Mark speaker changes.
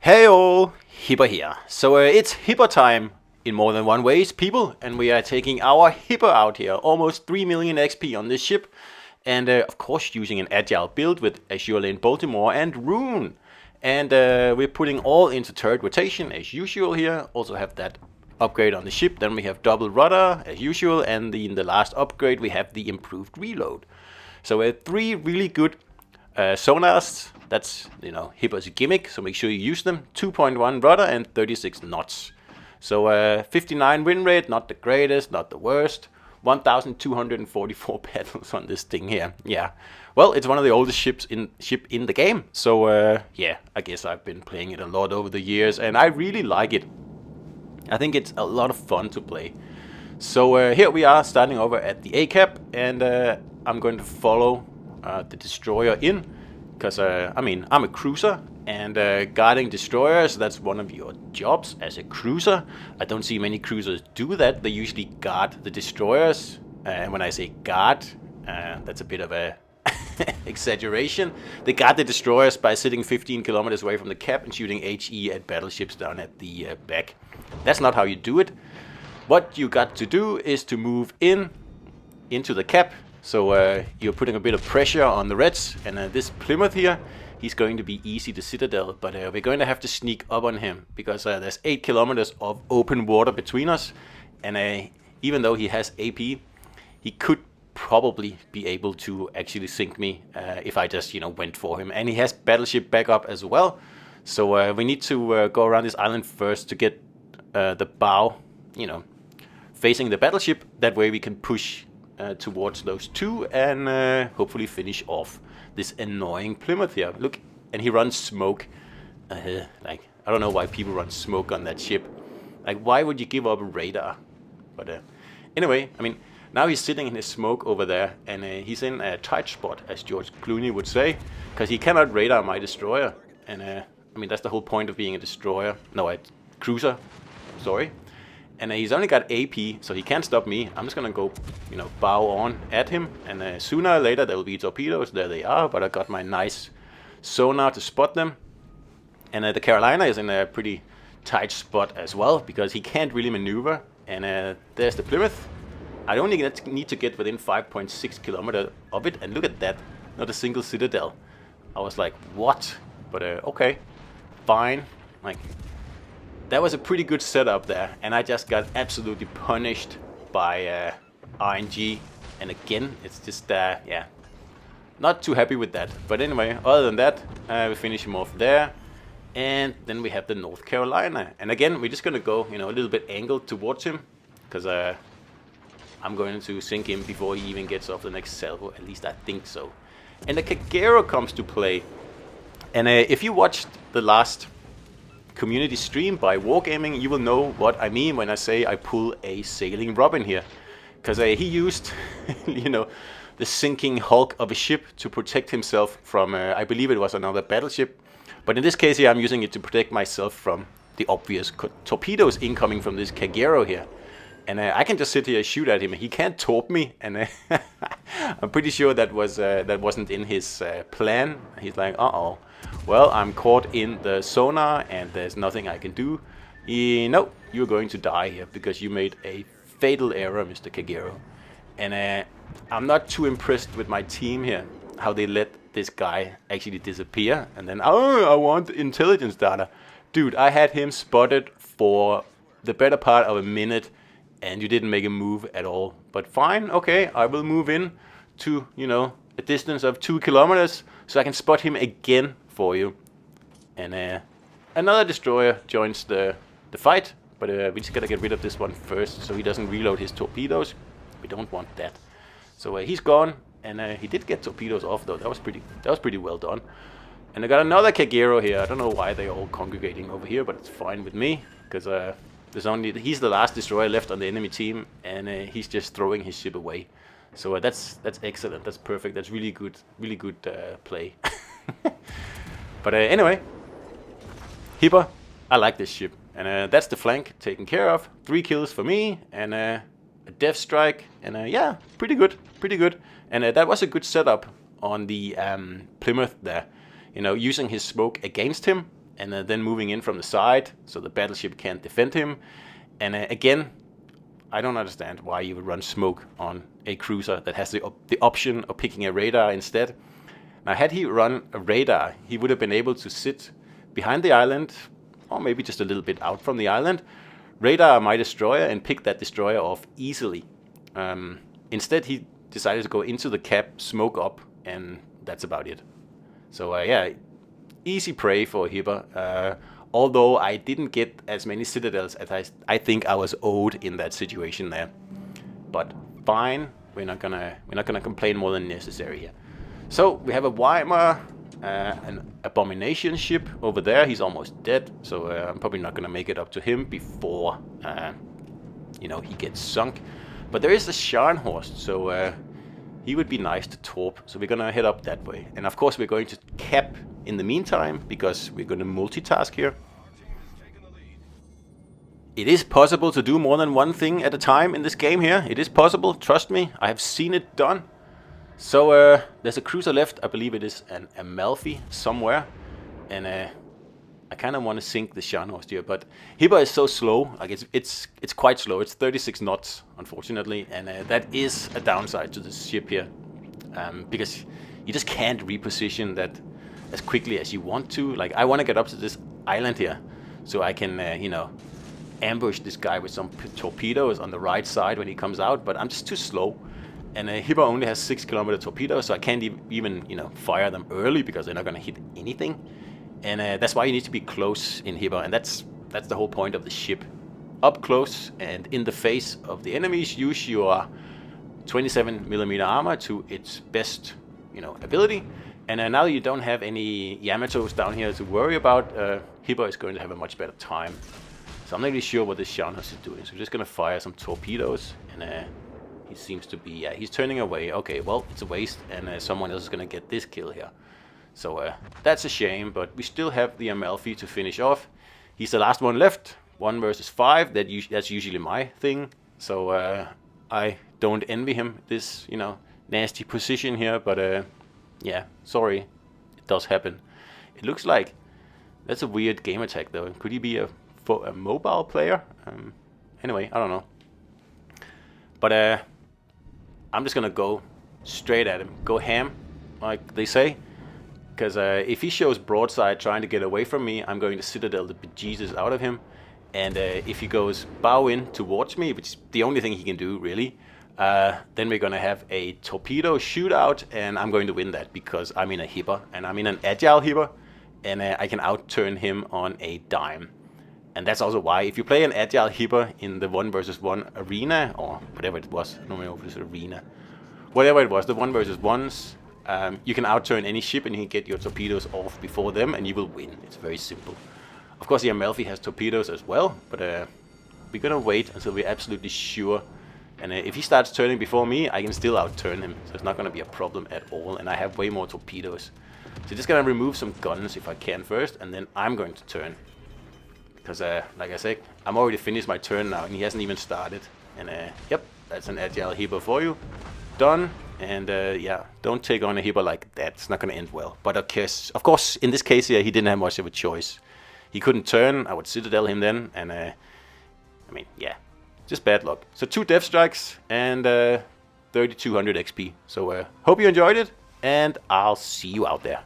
Speaker 1: Hey all, Hipper here. So it's Hipper time in more than one ways, people, and we are taking our Hipper out here. Almost 3 million XP on this ship, and of course using an agile build with Azure Lane Baltimore and Rune. And we're putting all into turret rotation as usual here. Also have that upgrade on the ship. Then we have double rudder as usual, and in the last upgrade we have the improved reload. So 3 really good sonars. That's, Hipper's gimmick, so make sure you use them. 2.1 rudder and 36 knots. So 59 win rate, not the greatest, not the worst. 1,244 pedals on this thing here. Yeah, well, it's one of the oldest ships in the game. So yeah, I guess I've been playing it a lot over the years, and I really like it. I think it's a lot of fun to play. So here we are starting over at the A cap, and I'm going to follow the destroyer in. Because, I'm a cruiser, and guarding destroyers, that's one of your jobs as a cruiser. I don't see many cruisers do that. They usually guard the destroyers. And when I say guard, that's a bit of a exaggeration. They guard the destroyers by sitting 15 kilometers away from the cap and shooting HE at battleships down at the back. That's not how you do it. What you got to do is to move into the cap. So you're putting a bit of pressure on the Reds, and this Plymouth here, he's going to be easy to citadel, but we're going to have to sneak up on him, because there's 8 kilometers of open water between us, and even though he has AP, he could probably be able to actually sink me if I just, went for him. And he has battleship backup as well, so we need to go around this island first to get the bow, facing the battleship. That way we can push towards those two and hopefully finish off this annoying Plymouth here. Look, and he runs smoke. Like, I don't know why people run smoke on that ship. Like, why would you give up a radar? But anyway, now he's sitting in his smoke over there, and he's in a tight spot, as George Clooney would say, because he cannot radar my destroyer. And that's the whole point of being a destroyer. No, a cruiser. Sorry. And he's only got AP, so he can't stop me. I'm just gonna go, bow on at him. And sooner or later there will be torpedoes. There they are, but I got my nice sonar to spot them. And the Carolina is in a pretty tight spot as well, because he can't really maneuver. And there's the Plymouth. I only need to get within 5.6 kilometers of it. And look at that, not a single citadel. I was like, what? But okay, fine. Like, that was a pretty good setup there, and I just got absolutely punished by RNG. And again, it's just, not too happy with that. But anyway, other than that, we finish him off there. And then we have the North Carolina. And again, we're just going to go, a little bit angled towards him, because I'm going to sink him before he even gets off the next salvo. At least I think so. And the Kagero comes to play. And if you watched the last community stream by Wargaming, you will know what I mean when I say I pull a sailing Robin here, because he used the sinking hulk of a ship to protect himself from I believe it was another battleship, but in this case here I'm using it to protect myself from the obvious torpedoes incoming from this Kagero here. And I can just sit here and shoot at him. He can't torp me, and I'm pretty sure that wasn't in his plan. He's like, uh-oh, well, I'm caught in the sonar, and there's nothing I can do. No, you're going to die here, because you made a fatal error, Mr. Kagero. And I'm not too impressed with my team here, how they let this guy actually disappear. And then, oh, I want intelligence data. Dude, I had him spotted for the better part of a minute, and you didn't make a move at all. But fine, okay, I will move in to, a distance of 2 kilometers, so I can spot him again for you. And another destroyer joins the fight, but we just gotta get rid of this one first, so he doesn't reload his torpedoes. We don't want that. So he's gone, and he did get torpedoes off though. That was pretty well done. And I got another Kagero here. I don't know why they're all congregating over here, but it's fine with me, because he's the last destroyer left on the enemy team, and he's just throwing his ship away. So that's excellent. That's perfect. That's really good play. But anyway, Hipper, I like this ship, and that's the flank taken care of. 3 kills for me, and a death strike, and yeah, pretty good. And that was a good setup on the Plymouth there. Using his smoke against him, and then moving in from the side so the battleship can't defend him. And again, I don't understand why you would run smoke on a cruiser that has the option of picking a radar instead. Now, had he run a radar, he would have been able to sit behind the island, or maybe just a little bit out from the island, radar my destroyer, and pick that destroyer off easily. Instead, he decided to go into the cap, smoke up, and that's about it. So yeah, easy prey for Hipper. Although I didn't get as many citadels as I think I was owed in that situation there. But fine, we're not gonna complain more than necessary here. So we have a Weimar, an abomination ship over there. He's almost dead, so I'm probably not gonna make it up to him before he gets sunk. But there is a Scharnhorst, so he would be nice to torp. So we're gonna head up that way, and of course we're going to cap in the meantime because we're gonna multitask here. It is possible to do more than one thing at a time in this game here. It is possible, trust me. I have seen it done. So there's a cruiser left. I believe it is an Amalfi somewhere, and I kind of want to sink the Scharnhorst here, but Hipper is so slow. Like it's quite slow. It's 36 knots, unfortunately, and that is a downside to this ship here, because you just can't reposition that as quickly as you want to. Like, I want to get up to this island here, so I can ambush this guy with some torpedoes on the right side when he comes out, but I'm just too slow. And Hipper only has 6-kilometer torpedoes, so I can't even fire them early because they're not going to hit anything. And that's why you need to be close in Hipper, and that's the whole point of the ship. Up close and in the face of the enemies, use your 27mm armor to its best ability. And now you don't have any Yamatos down here to worry about. Hipper is going to have a much better time. So I'm not really sure what this Scharnhorst is doing. So we're just going to fire some torpedoes, and he seems to be, he's turning away. Okay, well, it's a waste, and someone else is going to get this kill here. So that's a shame, but we still have the Amalfi to finish off. He's the last one left, 1 versus 5. That's usually my thing. So I don't envy him this, nasty position here, but yeah, sorry, it does happen. It looks like that's a weird game attack, though. Could he be a mobile player? Anyway, I don't know. But I'm just gonna go straight at him, go ham, like they say. Because if he shows broadside trying to get away from me, I'm going to citadel the bejesus out of him. And if he goes bow in towards me, which is the only thing he can do, really, then we're going to have a torpedo shootout, and I'm going to win that because I'm in a Hipper, and I'm in an agile Hipper, and I can outturn him on a dime. And that's also why, if you play an agile Hipper in the 1 versus 1 arena, or whatever it was, I don't know if it was arena, whatever it was, the 1 versus 1s, you can outturn any ship and you can get your torpedoes off before them and you will win. It's very simple. Of course, the Amalfi has torpedoes as well, but we're gonna wait until we're absolutely sure. And if he starts turning before me, I can still outturn him, so it's not gonna be a problem at all. And I have way more torpedoes, so just gonna remove some guns if I can first, and then I'm going to turn. Because like I said, I'm already finished my turn now, and he hasn't even started. And yep, that's an agile Hipper for you. Done. And yeah, don't take on a Hipper like that. It's not going to end well. But of course, in this case here, he didn't have much of a choice. He couldn't turn. I would citadel him then. And I mean, yeah, just bad luck. So 2 death strikes and 3200 XP. So hope you enjoyed it, and I'll see you out there.